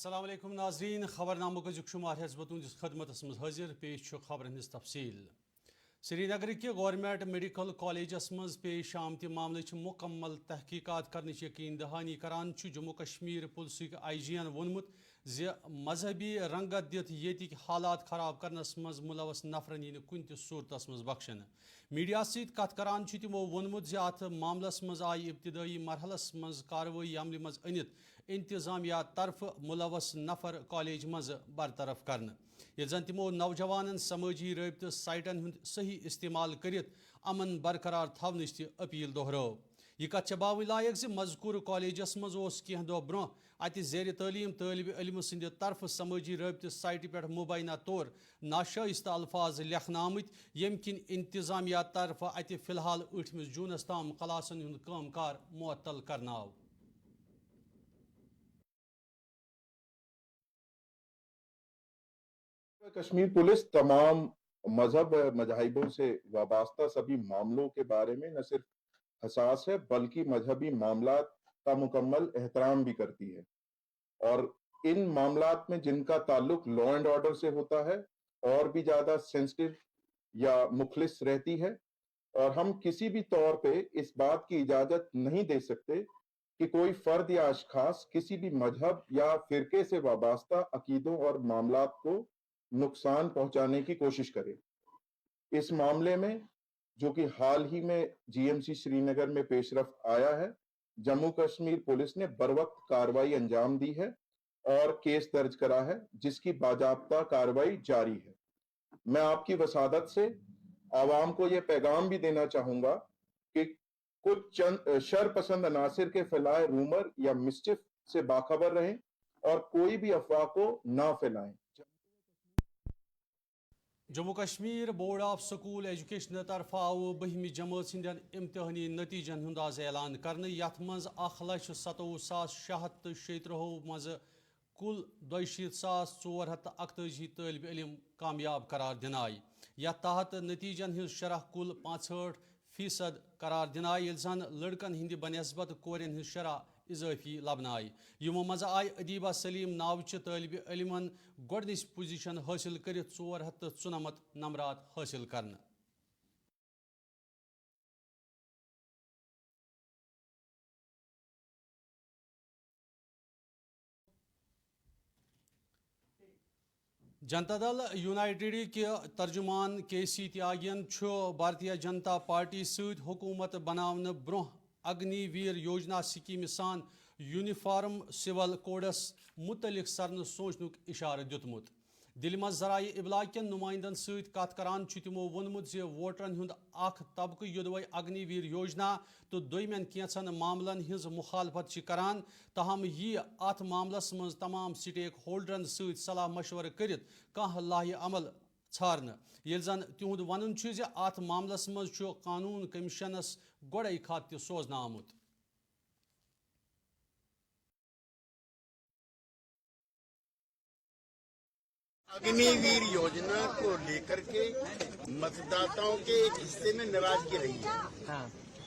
السلام علیکم ناظرین، خبر نامہ شمار ہے بہ تہندس خدمتس مز حاضر پیش خبرن ہز تفصیل۔ سری نگر کے گورنمنٹ میڈیکل کالجس مز پیش آمت معاملہ مکمل تحقیقات کرنچ یقین دہانی کران جموں کشمیر پولیسک آئی جی ین وونمت زِ مذہبی رنگت دت یتک حالات خراب کرنس مز ملوث نفرن ین کن تہ صورتس مز بخشن۔ میڈیا ست کت کران تمو وونمت زِ ات معاملس مز آئی ابتدائی مرحلس مز کاروٲیی عملہ مز انت انتظامیہ طرف ملوث نفر کالج مز برطرف کرنے یل زن تمو نوجوانن سماجی رابطہ سائٹن ہند صحیح استعمال کرت امن برقرار تھونچ تہ اپیل دہرو۔ یہ کت باوی لائق زِ مذکور کالجس مز کی دہ برہ ات زیر تعلیم طالب علم سند طرف سماجی رابطہ سائٹہ پہ مبینہ طور ناشائستہ الفاظ لکھنہ آمت یم کن انتظامیہ طرف ات فی الحال 8 جونس تام کلاسن ہند کام کار معطل کرناو۔ کشمیر پولیس تمام مذاہبوں سے وابستہ سبھی معاملوں کے بارے میں نہ صرف حساس ہے بلکہ مذہبی معاملات کا مکمل احترام بھی کرتی ہے، اور ان معاملات میں جن کا تعلق لا اینڈ آرڈر سے ہوتا ہے اور بھی زیادہ سینسٹیو یا مخلص رہتی ہے، اور ہم کسی بھی طور پہ اس بات کی اجازت نہیں دے سکتے کہ کوئی فرد یا اشخاص کسی بھی مذہب یا فرقے سے وابستہ عقیدوں اور معاملات کو نقصان پہنچانے کی کوشش کرے۔ اس معاملے میں جو کہ حال ہی میں جی ایم سی سری نگر میں پیش رفت آیا ہے، جموں کشمیر پولیس نے بروقت کارروائی انجام دی ہے اور کیس درج کرا ہے، جس کی باضابطہ کارروائی جاری ہے۔ میں آپ کی وسادت سے عوام کو یہ پیغام بھی دینا چاہوں گا کہ کچھ چند شر پسند عناصر کے پھیلائے رومر یا مسچف سے باخبر رہیں اور کوئی بھی افواہ کو نہ پھیلائیں۔ Jammu Kashmir board of school education طرف آو 12 جماعت سندین امتحانی نتیجن ہند آز اعلان کرنے، یت مز 1,97,636 مز کل 62,488 طالب علم کامیاب قرار دن آئی۔ یتھ تحت نتیجن ہز شرح کل 65% قرار دن آئی، یل زن لڑکن ہند بنسبت کورین ہز شرح اضافی لبنہ آئی۔ یمو مز آئی ادیبہ سلیم ناوچہ طالب علمن گۄڈنِچ پوزیشن حاصل کرت 494 نمبرات حاصل کرنے۔ جنتا دل یونائٹڈ کے ترجمان کے سی تیاگین بھارتیہ جنتا پارٹی ست حکومت بناون برہ اگنی ویر یوجنا سکیم سان یونیفارم سول کوڈس متعلق سرن سوچنک اشارہ دیتمت۔ دل مز ذرائع ابلاغ کین نمائندن ست کت کران تمو وونمت زِ ووٹرن ہند اخ طبقہ یدوے اگنی ویر یوجنا تو دویمین کینچن معاملن ہز مخالفت کران، تاہم یہ ات معاملس مز تمام سٹیک ہولڈرن ست صلاح مشورہ کرت کانٛہہ لاہہِ عمل ژھارنہ، یل زن تہند ونن چھ زِ ات معاملس مز قانون کمیشنس گۄڈے خط تہ سوزنہٕ آمت۔ اگنی ویر یوجنا کو لے کر کے متداتاؤں کے ایک حصے میں ناراضگی رہی ہے۔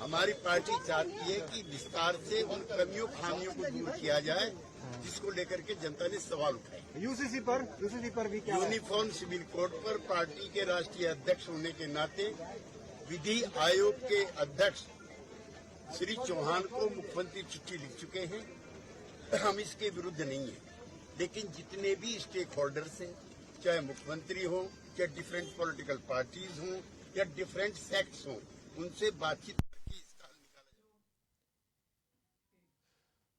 ہماری پارٹی چاہتی ہے کہ وستار سے ان کمیوں خامیوں کو دور کیا جائے جس کو لے کر کے جنتا نے سوال اٹھائے۔ یو سی سی پر بھی یونیفارم سول کوڈ پر پارٹی کے راشٹریہ ادھیکش ہونے کے ناطے ودھی آیوگ کے ادھیکش شری چوہان کو مکھ منتری چٹھی لکھ چکے ہیں۔ ہم اس کے ورودھ نہیں ہیں، لیکن جتنے بھی اسٹیک ہولڈرس ہیں، چاہے مکھ منتری ہوں، چاہے ڈفرینٹ پولیٹیکل پارٹیز ہوں یا ڈفرینٹ سیکٹس ہوں، ان سے بات چیت کر کے اس کا حل نکالا جائے۔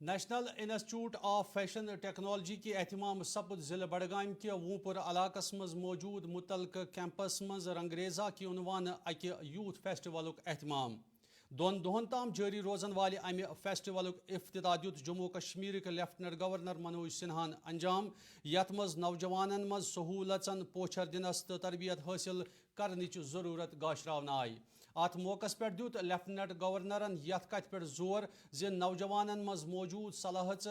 National institute of fashion technology کی اہتمام سپد ضلع بڈگام کے وونپور علاقس مز موجود متعلقہ کیمپس مز رنگریزا کی عنوان اکہ یوتھ فیسٹیولک اہتمام۔ 2 دہن تام جاری روزن والہ امہ فیسٹیولک افتتاح دیت جموں کشمیر لیفٹنٹ گورنر منوج سنہان انجام، یت مز نوجوانن مز سہولتن پوچھر دنس تو تربیت حاصل کرنچ ضرورت گاشراونہ آئی۔ ات موقع پہ دیت لیفٹنٹ گورنرن یت کت پہ زور زِ نوجوانن مز موجود صلاحیت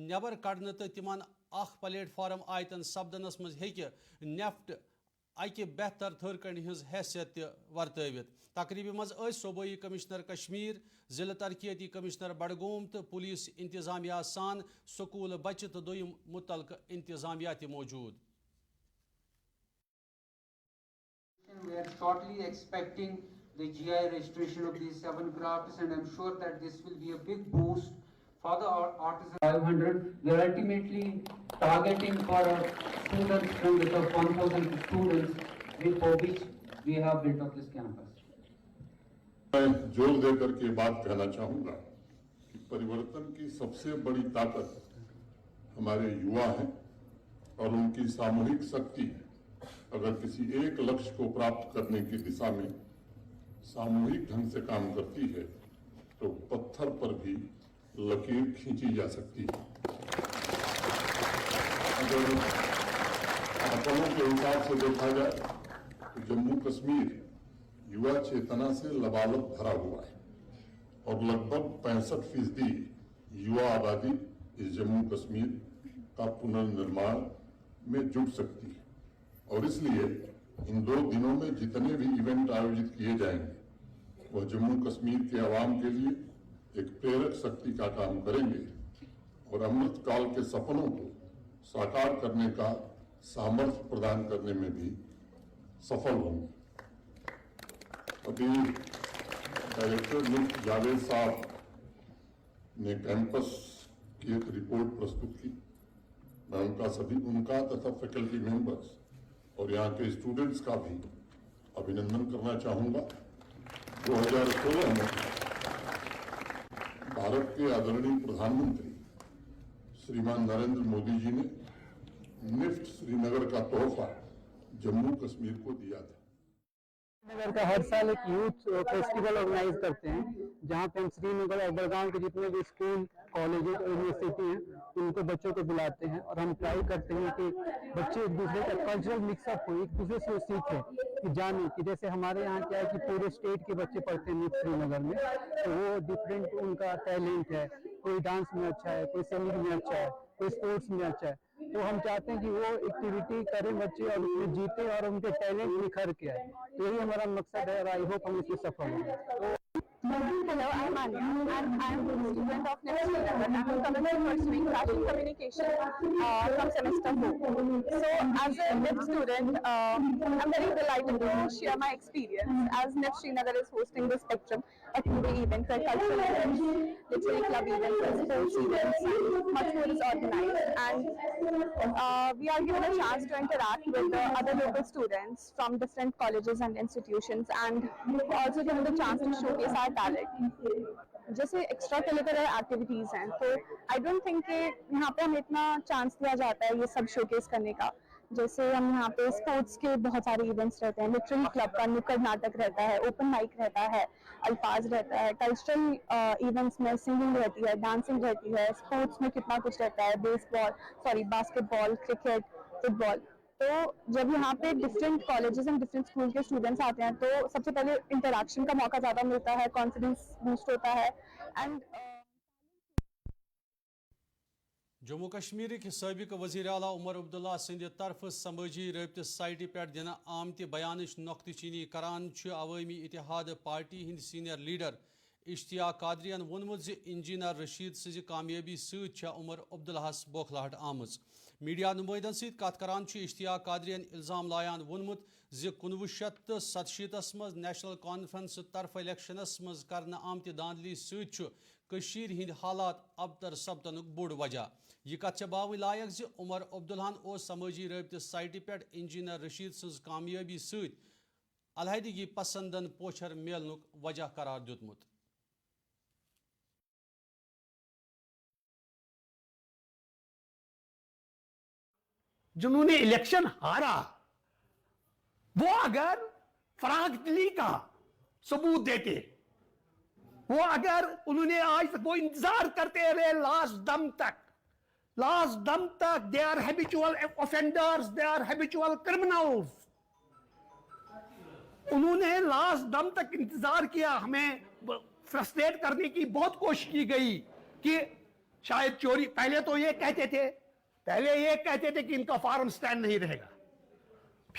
نبر کڑنے تو تمن اخ پلیٹ فارم آیتن سپدنس مز ہیکہ نیفٹ اکہ بہتر تھرکنڈ ہز حیثیت ورتوت تقریبہ مز صوبائی کمشنر کشمیر ضلع ترقیتی کمشنر بڈگوم تو پولیس انتظامیہ سان سکول بچہ تو دویم متعلقہ انتظامیہ تہ موجود. We are shortly expecting the GI registration of these 7 crafts, and I'm sure that this will be a big boost for the artisan. 500. We are ultimately targeting for students from the 1,000 students for which we have built up this campus. میں زور دے کر کے بات کہنا چاہوں گا کہ پریورتن کی سب سے بڑی طاقت ہمارے یوا ہیں اور ان کی ساموہک شکتی ہے. اگر کسی ایک لکش کو پراپت کرنے کی دشا میں ساموہک ڈھنگ سے کام کرتی ہے تو پتھر پر بھی لکیر کھینچی جا سکتی ہے. اگر آنکڑوں کے حساب سے دیکھا جائے تو جموں کشمیر یوا چیتنا سے لبالب بھرا ہوا ہے اور لگ بھگ 65% یوا آبادی اس جموں کشمیر کا پنرنرمان میں جٹ سکتی ہے. اور اس لیے ان 2 دنوں میں جتنے بھی ایونٹ آیوجت کیے جائیں گے وہ جموں کشمیر کے عوام کے لیے ایک پریرک شکتی کا کام کریں گے اور امرت کال کے سپنوں کو ساکار کرنے کا سامرتھ پردان کرنے میں بھی سفل ہوں گے. ابھی ڈائریکٹر ملک جاوید صاحب نے کیمپس کی ایک رپورٹ پرستت کی. میں ان کا تથا فیکلٹی ممبرز اور یہاں کے اسٹوڈنٹس کا بھی ابھینندن کرنا چاہوں گا. 2016 میں بھارت کے آدرنی پردھان منتری شریمان نریندر مودی جی نے نفٹ سری نگر کا تحفہ جموں کشمیر کو دیا تھا. نگر کا ہر سال ایک یوتھ فیسٹیول آرگنائز کرتے ہیں جہاں پہ ہم سری نگر اور بڑگاؤں کے جتنے بھی اسکول کالجز اور یونیورسٹی ہیں ان کو بچوں کو بلاتے ہیں اور ہم ٹرائی کرتے ہیں کہ بچے ایک دوسرے کا کلچرل مکس اپ ہو, ایک دوسرے سے سیکھیں کہ جانیں کہ جیسے ہمارے یہاں کیا ہے کہ پورے اسٹیٹ کے بچے پڑھتے ہیں سری نگر میں تو وہ ڈفرینٹ ان کا ٹیلنٹ ہے. کوئی ڈانس میں اچھا ہے, کوئی سنگنگ میں اچھا ہے, کوئی اسپورٹس میں اچھا ہے. تو ہم چاہتے ہیں کہ وہ ایکٹیویٹی کریں بچے اور اس میں جیتے اور ان کے ٹیلنٹ نکھر کے آئے. تو یہی ہمارا مقصد ہے اور آئی ہوپ ہم اس میں سفل ہوں. Hello, I'm Anya and I'm a student of NIFT Srinagar and I'm currently pursuing fashion communication from semester 4. So as a NIFT student, I'm very delighted to share my experience as NIFT Srinagar is hosting the Spectrum, a 2-day event where cultural events, literary club events, sports events and much more is organized, and we are given a chance to interact with the other local students from different colleges and institutions and also given the chance to showcase our talent. جیسے extra curricular activities ہیں تو I don't think کہ یہاں پہ ہمیں اتنا chance دیا جاتا ہے یہ سب شو کیس کرنے کا. جیسے ہم یہاں پہ اسپورٹس کے بہت سارے ایونٹس رہتے ہیں, لٹریری کلب کا نکڑ ناٹک رہتا ہے, اوپن مائک رہتا ہے, الفاظ رہتا ہے, کلچرل ایونٹس میں سنگنگ رہتی ہے, ڈانسنگ رہتی ہے, اسپورٹس میں کتنا کچھ رہتا ہے, باسکٹ بال, کرکٹ, فٹ بال. تو جب یہاں پہ different colleges and different school کے اسٹوڈنٹس آتے ہیں تو سب سے پہلے انٹریکشن کا موقع زیادہ ملتا ہے, کانفیڈینس بوسٹ ہوتا ہے. اینڈ جموں کشمیر کے سابق وزیر اعلیٰ عمر عبداللہ سند طرف سماجی رابطہ سائٹہِ پٮ۪ٹھ دنہٕ آمتہِ بیانٕچ نۄقطہٕ چینی کران چھُ عوٲمی اتحاد پارٹی ہٕنٛدۍ سینئر لیڈر اشتیاق قادریَن ووٚنمُت زِ انجینئر رشید سٕنٛزِ کامیٲبی سۭتۍ چھےٚ عمر عبداللہَس بوکھلاہٹ آمٕژ. میڈیا نمائندن سۭتۍ کتھ کران چھُ اشتیاق قادریَن الزام لایان ووٚنمُت زِ 1967 منٛز نیشنل کانفرنس طرف الیکشنس منٛز کرنہٕ آمتہِ دھاندلی سۭتۍ چھُ کٔشیٖرِ ہٕنٛدۍ حالات ابتر سپدنُک بوٚڑ وجہ. یہ کتھ چھےٚ باوٕنۍ لایق زِ عمر عبداللہن اوس سمٲجی رابطہ سائٹہِ پٮ۪ٹھ انجینئر رشید سٕنٛز کامیٲبی سۭتۍ علیحدگی پسندن پوچھر میلنُک وجہ قرار دیُتمُت. جنہوں نے الیکشن ہارا وہ اگر فراغ دلی کا ثبوت دیتے, وہ اگر انہوں نے آج تک وہ انتظار کرتے رہے لاسٹ دم تک, they are habitual offenders, they are habitual criminals. انہوں نے لاسٹ دم تک انتظار کیا. ہمیں فرسٹریٹ کرنے کی بہت کوشش کی گئی کہ شاید چوری, پہلے یہ کہتے تھے کہ ان کا فارم سٹینڈ نہیں رہے گا,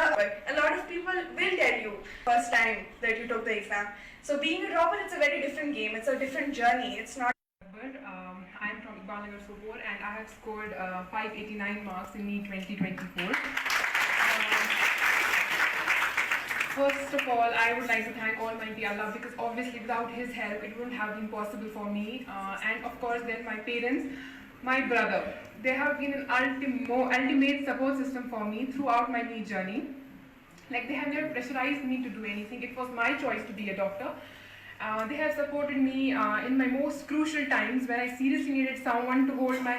A lot of people will tell you first time that you took the exam. So being a dropper, it's a very different game. It's a different journey. It's not. I'm from Iqbal Nagar Sopore and I have scored 589 marks in NEET 2024. First of all, I would like to thank Almighty Allah, because obviously without His help it wouldn't have been possible for me. And of course then my parents, my brother, they have been an ultimate support system for me throughout my NEET journey. Like, they have never pressurized me to do anything. It was my choice to be a doctor. They have supported me in my most crucial times when I seriously needed someone to hold my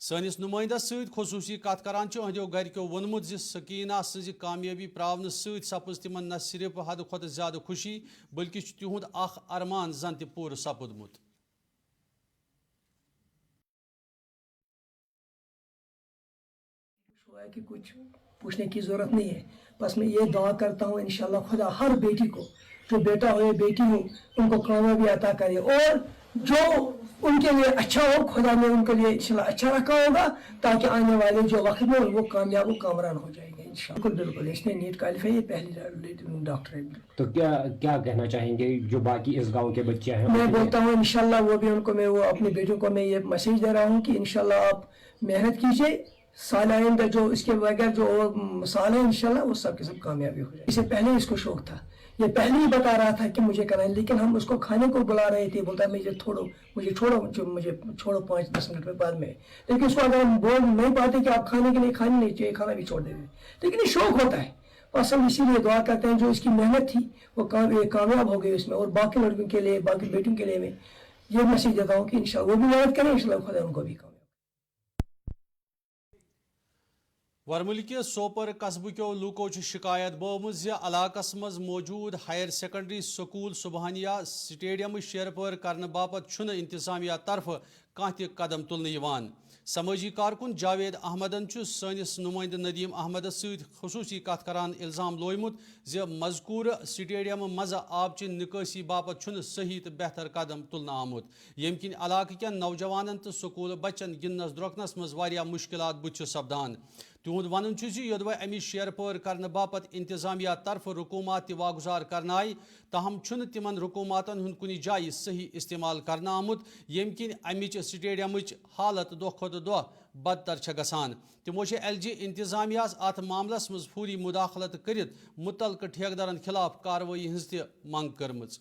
سانس نمائندس ست خصوصی کت کران اہدو گرکو وونمت سکینہ سز کامیابی پراون ست سپز تمن نہ صرف حد کھت زیادہ خوشی بلکہ تہد اخ ارمان زن تہ پور سپودمت. کہ کچھ پوچھنے کی ضرورت نہیں ہے. بس میں یہ دعا کرتا ہوں انشاءاللہ خدا ہر بیٹی کو, جو بیٹا ہو یا بیٹی ہو, ان کو کامیابی عطا کرے, اور جو ان کے لیے اچھا ہو خدا نے ان کے لیے انشاءاللہ اچھا رکھا ہوگا تاکہ آنے والے جو وقت میں وہ کامیاب و کامران ہو جائیں گے انشاءاللہ. بالکل اس نے نیٹ کوالیفائی, یہ پہلی ڈاکٹر ہے. تو کیا کہنا چاہیں گے جو باقی اس گاؤں کے بچے ہیں؟ میں بولتا ہوں انشاءاللہ وہ بھی ان کو, میں وہ اپنے بیٹوں کو میں یہ میسیج دے رہا ہوں کہ انشاءاللہ آپ محنت کیجیے, سال آئندہ جو اس کے بغیر جو سال ہے انشاءاللہ وہ سب کے سب کامیابی ہو جائے. اس سے پہلے اس کو شوق تھا, یہ پہلے ہی بتا رہا تھا کہ مجھے کرنا ہے, لیکن ہم اس کو کھانے کو بلا رہے تھے, بولتا مجھے چھوڑو 5-10 منٹ میں بعد میں. لیکن اس کو اگر ہم بول نہیں پاتے کہ آپ کھانے کے لیے کھانے نہیں چاہیے, کھانا بھی چھوڑ دیں, لیکن یہ شوق ہوتا ہے. بس ہم اسی لیے دعا کرتے ہیں جو اس کی محنت تھی وہ کامیاب ہو گئی اس میں. اور باقی لڑکیوں کے لیے, باقی بیٹوں کے لیے میں یہ میسیج دیتا ہوں کہ انشاءاللہ وہ بھی محنت کریں, انشاءاللہ خدا ان کو بھی کامیاب. ورمل سوپر قصبہ کیو لوکو شکایت بومت علاقس مز موجود ہائر سیکنڈری سکول سبحانیہ سٹیڈیم شیرپور کرنے باپت انتظامیہ طرف کھانا تہ قدم تلنے. سماجی کارکن جاوید احمدن سنس نمائندہ ندیم احمدس ست خصوصی کت کران الزام لویمت مذکور سٹیڈیم مز آبچہ نکاسی باپت صحیح تو بہتر قدم تلنا آمت, یم کن علاقہ کین نوجوانن تو سکول بچن گندنس درکنس مز واریاہ مشکلات بت سپدان. تہد ون یودوے امس شیرپور کرنے باپت انتظامیہ طرف رکومات تہ واگزار کرنا آئی, تاہم تمن رکوماتن ہند کن جائیں صحیح استعمال کرنا آمت, یم کن امچ سٹیڈیمچ حالت دہ کھت دہ بدتر گژھان. تمو LG انتظامیہ ات معاملس مز فوری مداخلت کرت متعلقہ ٹھیکدارن خلاف کاروٲیی ہز تہ منگ کرمژ.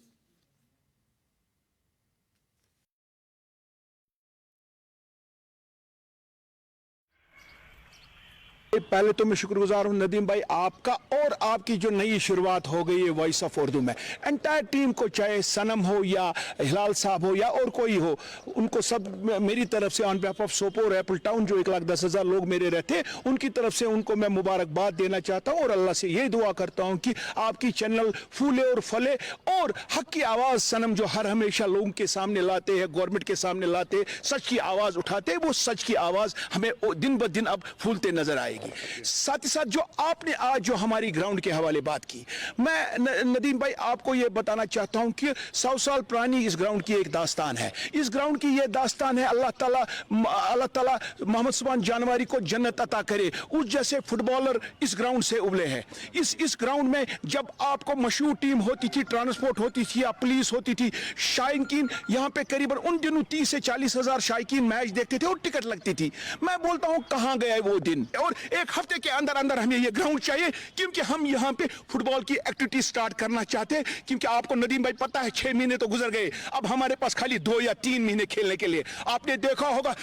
پہلے تو میں شکر گزار ہوں ندیم بھائی آپ کا, اور آپ کی جو نئی شروعات ہو گئی ہے وائس آف اردو میں. انٹائر ٹیم کو, چاہے سنم ہو یا ہلال صاحب ہو یا اور کوئی ہو, ان کو سب میری طرف سے on behalf of Sopore apple town جو 1,10,000 لوگ میرے رہتے ہیں, ان کی طرف سے ان کو میں مبارکباد دینا چاہتا ہوں, اور اللہ سے یہ دعا کرتا ہوں کہ آپ کی چینل پھولے اور پھلے, اور حق کی آواز سنم جو ہر ہمیشہ لوگوں کے سامنے لاتے ہیں, گورنمنٹ کے سامنے لاتے, سچ کی آواز اٹھاتے, وہ سچ کی آواز ہمیں دن بہ دن اب پھولتے نظر آئے گی. ساتھ ہی ساتھ جو آپ نے آج جو ہماری گراؤنڈ کے حوالے بات کی, میں ندیم بھائی آپ کو یہ بتانا چاہتا ہوں کہ 100 سال پرانی اس گراؤنڈ کی ایک داستان ہے. اس گراؤنڈ کی یہ داستان ہے, اللہ تعالیٰ محمد سبحان جانواری کو جنت عطا کرے, اس جیسے فٹ بالر اس گراؤنڈ سے ابلے ہیں. اس گراؤنڈ میں جب آپ کو مشہور ٹیم ہوتی تھی, ٹرانسپورٹ ہوتی تھی یا پولیس ہوتی تھی, شائقین یہاں پہ قریباً ان دنوں 30 سے 40 ہزار شائقین میچ دیکھتے تھے اور ٹکٹ لگتی تھی. میں بولتا ہوں کہاں گیا وہ دن, اور ایک ہفتے کے اندر ہمیں یہ گراؤنڈ چاہیے, کیونکہ ہم یہاں پہ فٹ بال کی ایکٹیویٹی سٹارٹ کرنا چاہتے ہیں. کیونکہ آپ کو ندیم بھائی پتہ ہے 6 مہینے تو گزر گئے, اب ہمارے پاس خالی 2 یا 3 مہینے کھیلنے کے لیے. آپ نے دیکھا ہوگا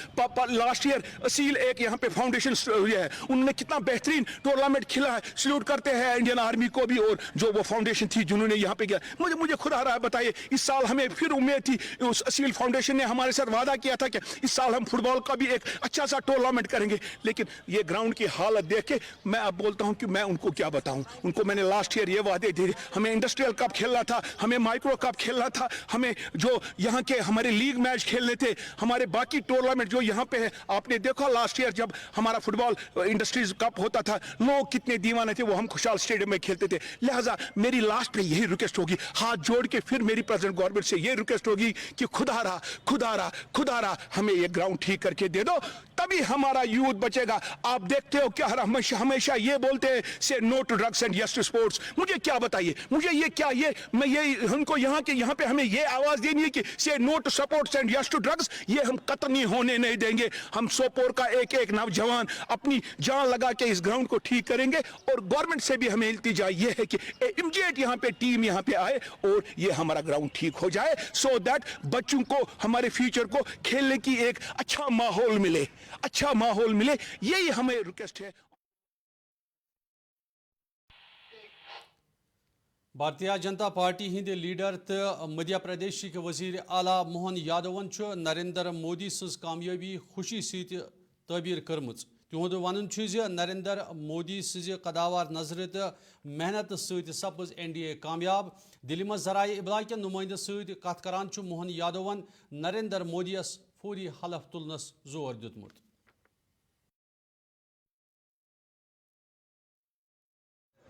لاسٹ ایئر اسیل ایک یہاں پہ فاؤنڈیشن ہے, انہوں نے کتنا بہترین ٹورنامنٹ کھیلا ہے. سلیوٹ کرتے ہیں انڈین آرمی کو بھی, اور جو وہ فاؤنڈیشن تھی جنہوں نے یہاں پہ کیا. مجھے خدا رہا بتائیے, اس سال ہمیں پھر امید تھی, اس اسیل فاؤنڈیشن نے ہمارے ساتھ وعدہ کیا تھا کہ اس سال ہم فٹ بال کا بھی ایک اچھا سا ٹورنامنٹ کریں گے. لیکن یہ گراؤنڈ کی حالت دیکھ کے میں اب بولتا ہوں کہ میں ان کو کیا بتاؤں. ان کو میں نے لاسٹ ایئر یہ وعدے دیے, ہمیں انڈسٹریل کپ کھیلنا تھا, ہمیں مائکرو کپ کھیلنا تھا, ہمیں جو یہاں کے ہمارے لیگ میچ کھیلنے تھے, ہمارے باقی ٹورنامنٹ جو یہاں پہ ہے. آپ نے دیکھا لاسٹ ایئر جب ہمارا فٹ بال انڈسٹریز کپ ہوتا تھا, لوگ کتنے دیوانے تھے, وہ ہم خوشحال اسٹیڈیم میں کھیلتے تھے. لہٰذا میری لاسٹ میں یہی ریکویسٹ ہوگی, ہاتھ جوڑ کے پھر میری پریزیڈنٹ گورنمنٹ سے یہ ریکویسٹ ہوگی کہ خدا را ہمیں یہ گراؤنڈ ٹھیک کر کے دے دو, تبھی ہمارا یوتھ بچے گا. آپ دیکھتے ہو کہ ہمیشہ یہ بولتے ہیں say no to drugs and yes to sports. مجھے کیا بتائیے, مجھے یہ کیا, میں یہ ہم کو یہاں پہ ہمیں یہ آواز دینی ہے کہ say no to sports and yes to drugs. یہ ہم قطعی ہونے نہیں دیں گے. ہم سوپور کا ایک نوجوان اپنی جان لگا کے اس گراؤنڈ کو ٹھیک کریں گے, اور گورنمنٹ سے بھی ہمیں التجا یہ ہے کہ امیڈیٹ یہاں پہ ٹیم یہاں پہ آئے اور یہ ہمارا گراؤنڈ ٹھیک ہو جائے, سو دیٹ بچوں کو, ہمارے فیوچر کو کھیلنے کی ایک اچھا ماحول ملے. یہی ہمیں ریکویسٹ ہے. بھارتیہ جنتا پارٹی ہند لیڈر تو مدھیہ پردیش کے وزیر اعلیٰ موہن یادون نریندر مودی سز کامیابی خوشی ست تعبیر کرمز. تہد ون نریندر مودی سز قداوار نظر تو محنت ست سپز NDA کامیاب. دلی مز ذرائع ابلاغ کن نمائندہ ست کت کران موہن یادون نریندر مودی یس فوری حلف تلنس زور دیتمت.